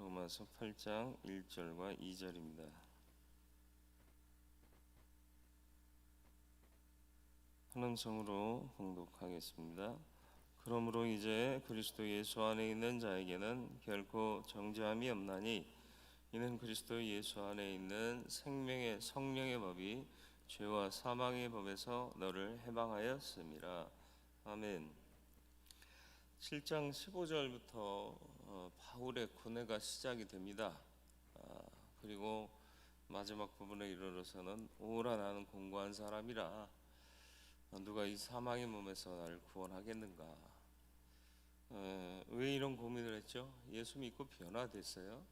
로마서 8장 1절과 2절입니다. 하나님 성으로 봉독하겠습니다. 그러므로 이제 그리스도 예수 안에 있는 자에게는 결코 정죄함이 없나니 이는 그리스도 예수 안에 있는 생명의 성령의 법이 죄와 사망의 법에서 너를 해방하였음이라. 아멘. 7장 15절부터 바울의 고뇌가 시작이 됩니다. 그리고 마지막 부분에 이르러서는 오라 나는 공고한 사람이라 누가 이 사망의 몸에서 나를 구원하겠는가. 왜 이런 고민을 했죠? 예수 믿고 변화됐어요.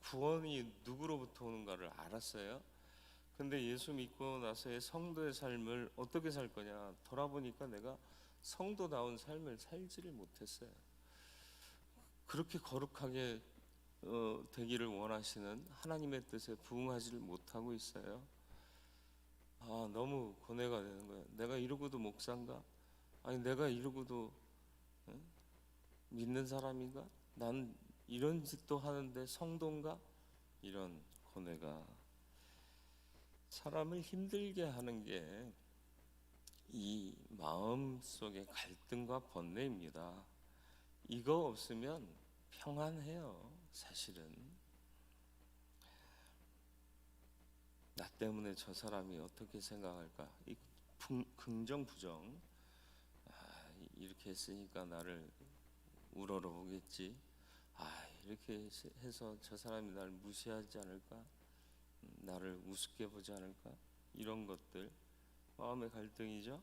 구원이 누구로부터 오는가를 알았어요. 근데 예수 믿고 나서의 성도의 삶을 어떻게 살 거냐 돌아보니까 내가 성도다운 삶을 살지를 못했어요. 그렇게 거룩하게 되기를 원하시는 하나님의 뜻에 부응하지를 못하고 있어요. 너무 고뇌가 되는 거예요. 내가 이러고도 목사인가? 아니 내가 이러고도 믿는 사람인가? 난 이런 짓도 하는데 성도인가? 이런 고뇌가 사람을 힘들게 하는 게 이 마음 속의 갈등과 번뇌입니다. 이거 없으면 평안해요. 사실은 나 때문에 저 사람이 어떻게 생각할까? 이 긍정 부정. 이렇게 했으니까 나를 우러러 보겠지. 이렇게 해서 저 사람이 나를 무시하지 않을까? 나를 우습게 보지 않을까? 이런 것들 마음의 갈등이죠.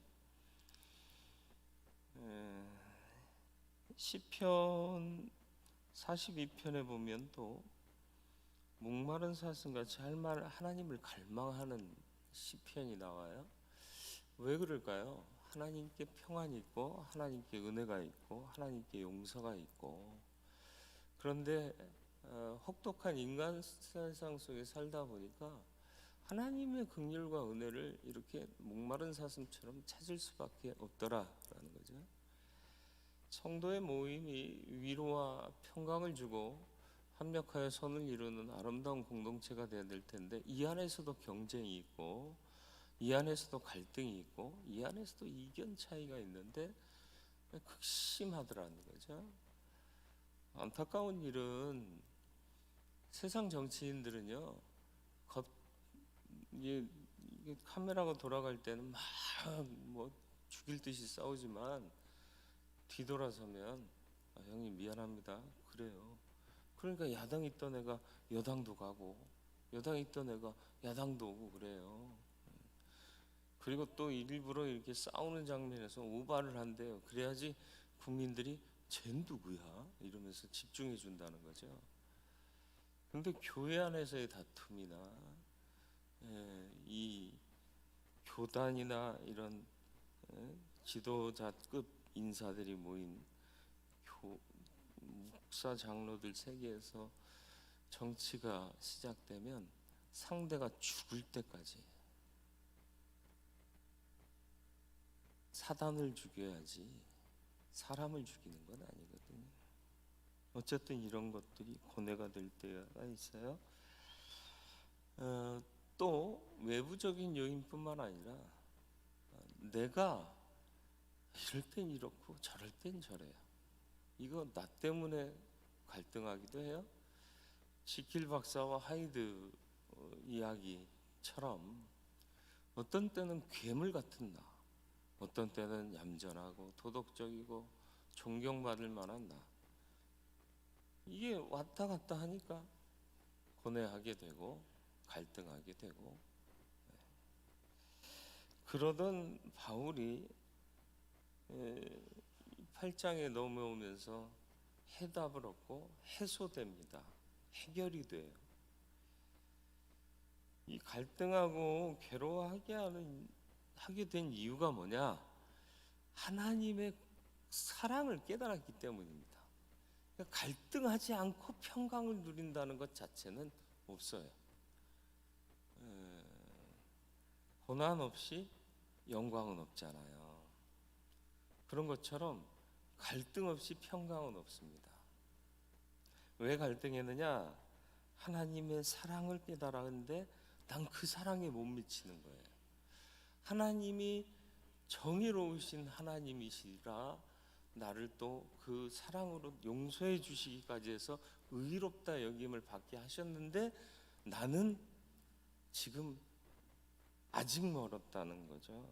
시편 42편에 보면 또 목마른 사슴같이 하나님을 갈망하는 시편이 나와요. 왜 그럴까요? 하나님께 평안이 있고 하나님께 은혜가 있고 하나님께 용서가 있고, 그런데 혹독한 인간 세상 속에 살다 보니까 하나님의 긍휼과 은혜를 이렇게 목마른 사슴처럼 찾을 수밖에 없더라라는 거죠. 성도의 모임이 위로와 평강을 주고 합력하여 선을 이루는 아름다운 공동체가 되어야 될 텐데, 이 안에서도 경쟁이 있고 이 안에서도 갈등이 있고 이 안에서도 이견 차이가 있는데 극심하더라는 거죠. 안타까운 일은 세상 정치인들은요, 이게 카메라가 돌아갈 때는 막 뭐 죽일 듯이 싸우지만 뒤돌아서면 형님 미안합니다 그래요. 그러니까 야당이 있던 애가 여당도 가고 여당이 있던 애가 야당도 오고 그래요. 그리고 또 일부러 이렇게 싸우는 장면에서 오바를 한대요. 그래야지 국민들이 쟤 누구야? 이러면서 집중해 준다는 거죠. 그런데 교회 안에서의 다툼이나 이 교단이나 이런 지도자급 인사들이 모인 목사 장로들 세계에서 정치가 시작되면 상대가 죽을 때까지 사단을 죽여야지 사람을 죽이는 건 아니거든요. 어쨌든 이런 것들이 고뇌가 될 때가 있어요. 또 외부적인 요인뿐만 아니라 내가 이럴 땐 이렇고 저럴 땐 저래요. 이거 나 때문에 갈등하기도 해요. 지킬 박사와 하이드 이야기처럼 어떤 때는 괴물 같은 나, 어떤 때는 얌전하고 도덕적이고 존경받을 만한 나, 이게 왔다 갔다 하니까 고뇌하게 되고 갈등하게 되고. 그러던 바울이 8장에 넘어오면서 해답을 얻고 해소됩니다. 해결이 돼요. 이 갈등하고 괴로워하게 된 이유가 뭐냐? 하나님의 사랑을 깨달았기 때문입니다. 그러니까 갈등하지 않고 평강을 누린다는 것 자체는 없어요. 고난 없이 영광은 없잖아요. 그런 것처럼 갈등 없이 평강은 없습니다. 왜 갈등했느냐? 하나님의 사랑을 깨달았는데 난 그 사랑에 못 미치는 거예요. 하나님이 정의로우신 하나님이시라 나를 또 그 사랑으로 용서해 주시기까지 해서 의롭다 여김을 받게 하셨는데 나는 지금 아직 멀었다는 거죠.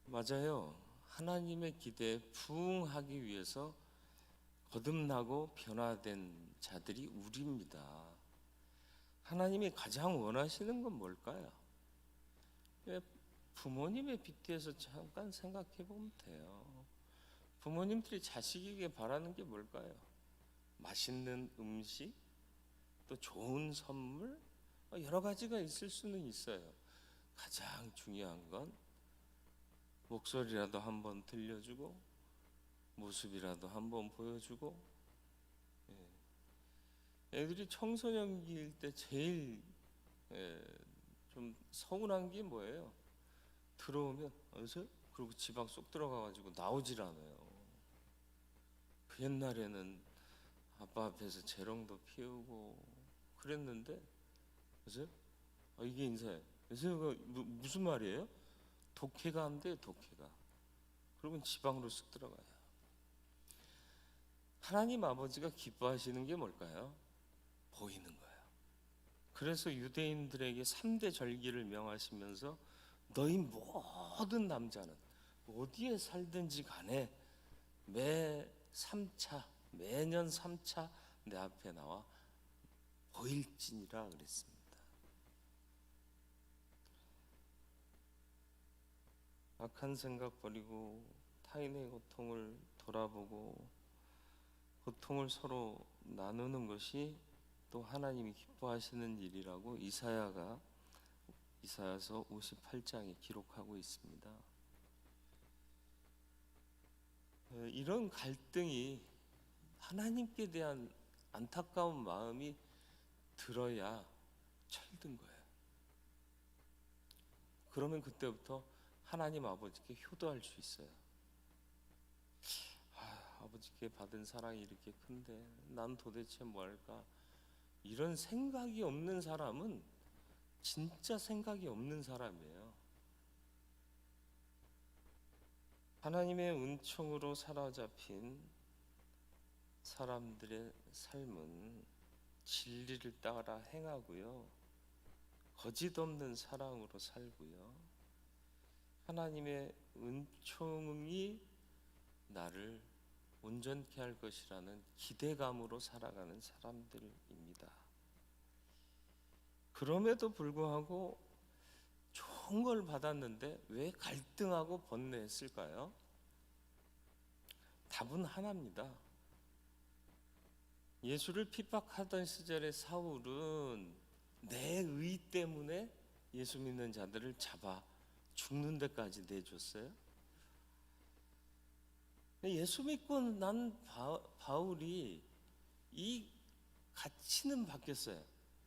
맞아요. 하나님의 기대에 부응하기 위해서 거듭나고 변화된 자들이 우리입니다. 하나님이 가장 원하시는 건 뭘까요? 부모님의 빗대에서 잠깐 생각해 보면 돼요. 부모님들이 자식에게 바라는 게 뭘까요? 맛있는 음식, 또 좋은 선물, 여러 가지가 있을 수는 있어요. 가장 중요한 건 목소리라도 한번 들려주고 모습이라도 한번 보여주고. 애들이 청소년기일 때 제일 좀 서운한 게 뭐예요? 들어오면 어서 그리고 집 안 쏙 들어가가지고 나오질 않아요. 그 옛날에는 아빠 앞에서 재롱도 피우고 그랬는데 그래서 이게 인사해. 그래서 무슨 말이에요? 독해가 한대요. 독해가. 그러면 지방으로 쓱 들어가요. 하나님 아버지가 기뻐하시는 게 뭘까요? 보이는 거예요. 그래서 유대인들에게 3대 절기를 명하시면서 너희 모든 남자는 어디에 살든지 간에 매년 3차 내 앞에 나와 보일지니라 그랬습니다. 악한 생각 버리고 타인의 고통을 돌아보고 고통을 서로 나누는 것이 또 하나님이 기뻐하시는 일이라고 이사야서 58장에 기록하고 있습니다. 이런 갈등이 하나님께 대한 안타까운 마음이 들어야 철든 거예요. 그러면 그때부터 하나님 아버지께 효도할 수 있어요. 아버지께 받은 사랑이 이렇게 큰데 난 도대체 뭐 할까? 이런 생각이 없는 사람은 진짜 생각이 없는 사람이에요. 하나님의 은총으로 사로잡힌 사람들의 삶은 진리를 따라 행하고요, 거짓 없는 사랑으로 살고요, 하나님의 은총이 나를 온전케 할 것이라는 기대감으로 살아가는 사람들입니다. 그럼에도 불구하고 좋은 걸 받았는데 왜 갈등하고 번뇌했을까요? 답은 하나입니다. 예수를 핍박하던 시절의 사울은 내 의 때문에 예수 믿는 자들을 잡아 죽는 데까지 내줬어요. 예수 믿고 난 바울이 이 가치는 바뀌었어요.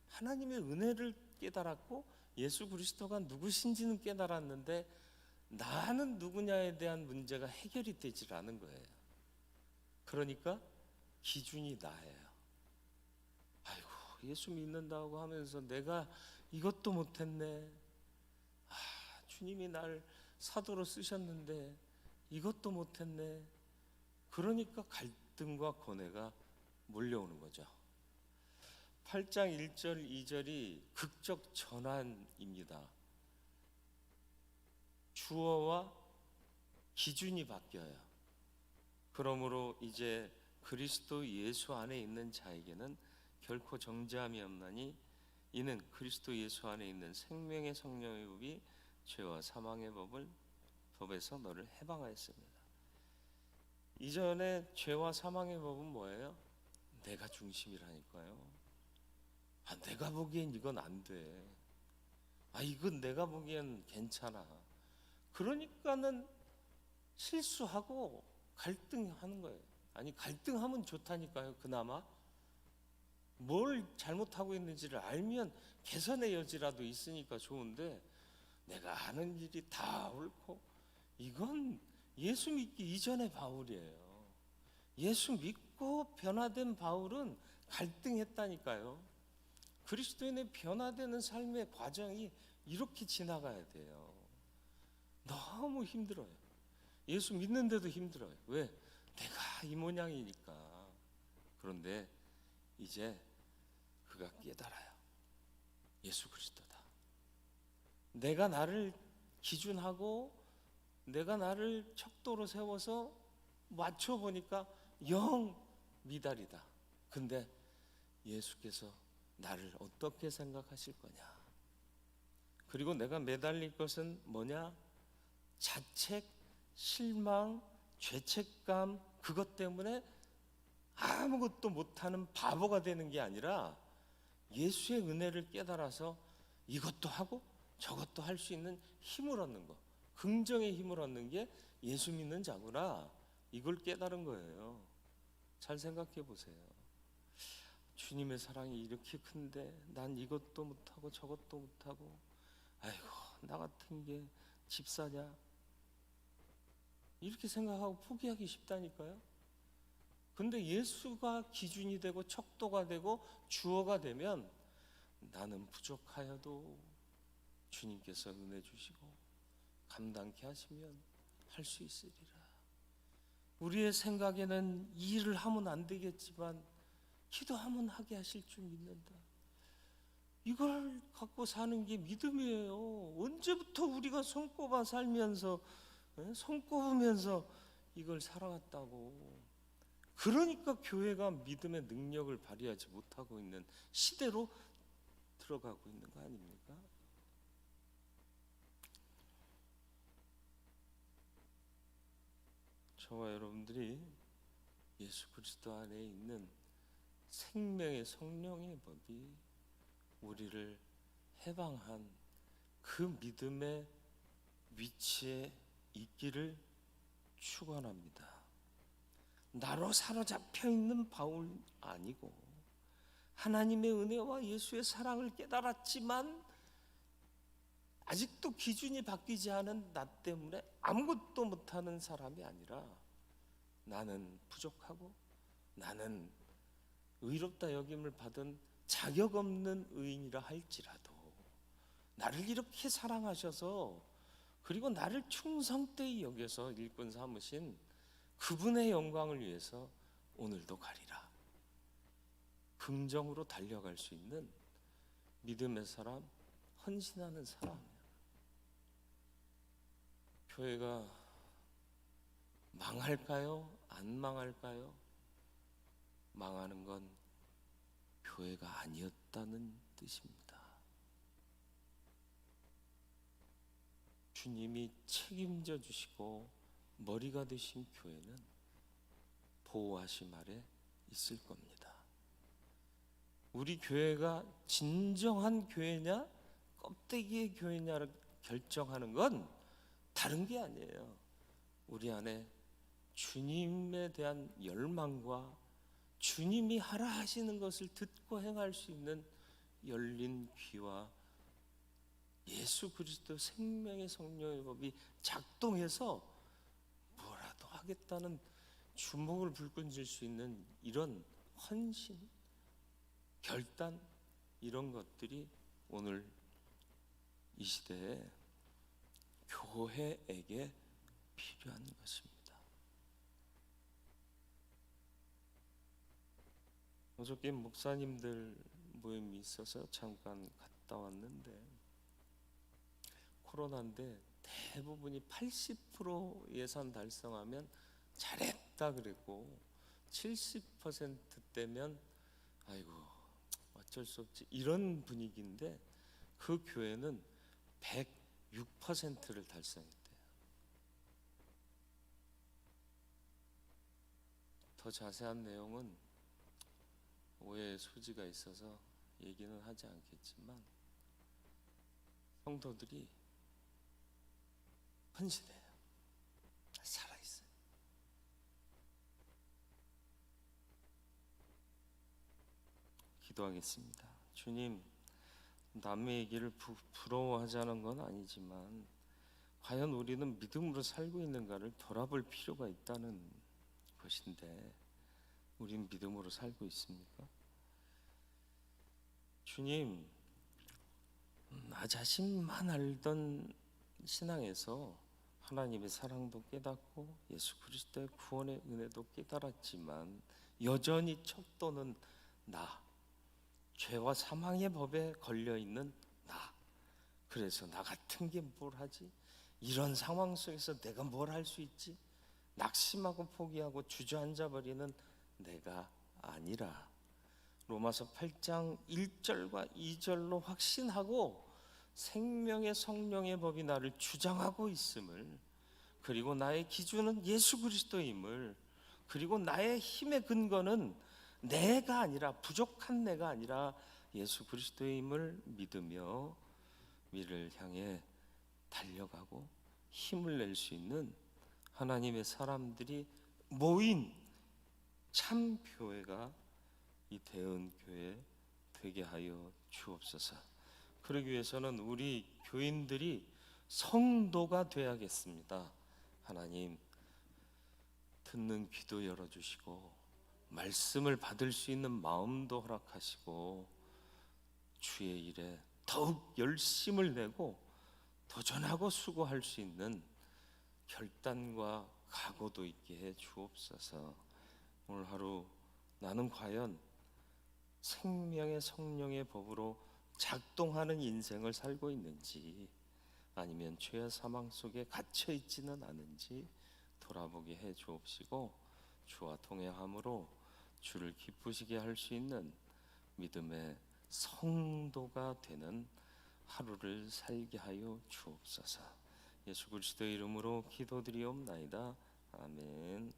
하나님의 은혜를 깨달았고 예수 그리스도가 누구신지는 깨달았는데 나는 누구냐에 대한 문제가 해결이 되질 않은 거예요. 그러니까 기준이 나예요. 아이고, 예수 믿는다고 하면서 내가 이것도 못했네. 주님이 날 사도로 쓰셨는데 이것도 못했네. 그러니까 갈등과 고뇌가 몰려오는 거죠. 8장 1절 2절이 극적 전환입니다. 주어와 기준이 바뀌어요. 그러므로 이제 그리스도 예수 안에 있는 자에게는 결코 정죄함이 없나니 이는 그리스도 예수 안에 있는 생명의 성령의 법이 죄와 사망의 법에서 너를 해방하였습니다. 이전에 죄와 사망의 법은 뭐예요? 내가 중심이라니까요. 내가 보기엔 이건 안 돼. 이건 내가 보기엔 괜찮아. 그러니까는 실수하고 갈등하는 거예요. 갈등하면 좋다니까요. 그나마 뭘 잘못하고 있는지를 알면 개선의 여지라도 있으니까 좋은데 내가 하는 일이 다 옳고, 이건 예수 믿기 이전의 바울이에요. 예수 믿고 자꾸 변화된 바울은 갈등했다니까요. 그리스도인의 변화되는 삶의 과정이 이렇게 지나가야 돼요. 너무 힘들어요. 예수 믿는데도 힘들어요. 왜? 내가 이 모양이니까. 그런데 이제 그가 깨달아요. 예수 그리스도다. 내가 나를 기준하고 내가 나를 척도로 세워서 맞춰보니까 영 미달이다. 근데 예수께서 나를 어떻게 생각하실 거냐? 그리고 내가 매달릴 것은 뭐냐? 자책, 실망, 죄책감, 그것 때문에 아무것도 못하는 바보가 되는 게 아니라 예수의 은혜를 깨달아서 이것도 하고 저것도 할 수 있는 힘을 얻는 거, 긍정의 힘을 얻는 게 예수 믿는 자구나, 이걸 깨달은 거예요. 잘 생각해 보세요. 주님의 사랑이 이렇게 큰데 난 이것도 못하고 저것도 못하고, 아이고 나 같은 게 집사냐, 이렇게 생각하고 포기하기 쉽다니까요. 근데 예수가 기준이 되고 척도가 되고 주어가 되면 나는 부족하여도 주님께서 은혜 주시고 감당케 하시면 할 수 있으리라. 우리의 생각에는 이 일을 하면 안 되겠지만 기도하면 하게 하실 줄 믿는다. 이걸 갖고 사는 게 믿음이에요. 언제부터 우리가 손꼽아 살면서 손꼽으면서 이걸 살아왔다고. 그러니까 교회가 믿음의 능력을 발휘하지 못하고 있는 시대로 들어가고 있는 거 아닙니까? 저와 여러분들이 예수 그리스도 안에 있는 생명의 성령의 법이 우리를 해방한 그 믿음의 위치에 있기를 축원합니다. 나로 사로잡혀 있는 바울 아니고 하나님의 은혜와 예수의 사랑을 깨달았지만 아직도 기준이 바뀌지 않은 나 때문에 아무것도 못하는 사람이 아니라, 나는 부족하고 나는 의롭다 여김을 받은 자격 없는 의인이라 할지라도 나를 이렇게 사랑하셔서 그리고 나를 충성되이 여겨서 일꾼 삼으신 그분의 영광을 위해서 오늘도 가리라. 긍정으로 달려갈 수 있는 믿음의 사람, 헌신하는 사람. 교회가 망할까요? 안 망할까요? 망하는 건 교회가 아니었다는 뜻입니다. 주님이 책임져 주시고 머리가 되신 교회는 보호하심 아래 있을 겁니다. 우리 교회가 진정한 교회냐 껍데기의 교회냐를 결정하는 건 다른 게 아니에요. 우리 안에 주님에 대한 열망과 주님이 하라 하시는 것을 듣고 행할 수 있는 열린 귀와 예수 그리스도 생명의 성령의 법이 작동해서 뭐라도 하겠다는 주먹을 불끈 쥘 수 있는 이런 헌신, 결단, 이런 것들이 오늘 이 시대에 교회에게 필요한 것입니다. 어저께 목사님들 모임이 있어서 잠깐 갔다 왔는데, 코로나인데 대부분이 80% 예산 달성하면 잘했다 그랬고, 70%대면 아이고 어쩔 수 없지, 이런 분위기인데 그 교회는 106%를 달성했대요. 더 자세한 내용은 오해의 소지가 있어서 얘기는 하지 않겠지만 성도들이 헌신해요. 살아있어요. 기도하겠습니다. 주님, 남의 얘기를 부러워하자는 건 아니지만 과연 우리는 믿음으로 살고 있는가를 돌아볼 필요가 있다는 것인데, 우린 믿음으로 살고 있습니까? 주님, 나 자신만 알던 신앙에서 하나님의 사랑도 깨닫고 예수 그리스도의 구원의 은혜도 깨달았지만 여전히 척도는 나, 죄와 사망의 법에 걸려있는 나. 그래서 나 같은 게 뭘 하지? 이런 상황 속에서 내가 뭘 할 수 있지? 낙심하고 포기하고 주저앉아 버리는 내가 아니라 로마서 8장 1절과 2절로 확신하고 생명의 성령의 법이 나를 주장하고 있음을, 그리고 나의 기준은 예수 그리스도임을, 그리고 나의 힘의 근거는 내가 아니라, 부족한 내가 아니라 예수 그리스도임을 믿으며 미래를 향해 달려가고 힘을 낼 수 있는 하나님의 사람들이 모인 참 교회가 이 대은교회 되게 하여 주옵소서. 그러기 위해서는 우리 교인들이 성도가 되어야겠습니다. 하나님, 듣는 귀도 열어주시고 말씀을 받을 수 있는 마음도 허락하시고 주의 일에 더욱 열심을 내고 도전하고 수고할 수 있는 결단과 각오도 있게 해 주옵소서. 오늘 하루 나는 과연 생명의 성령의 법으로 작동하는 인생을 살고 있는지, 아니면 죄와 사망 속에 갇혀 있지는 않은지 돌아보게 해 주옵시고, 주와 동행함으로 주를 기쁘시게 할 수 있는 믿음의 성도가 되는 하루를 살게 하여 주옵소서. 예수 그리스도의 이름으로 기도드리옵나이다. 아멘.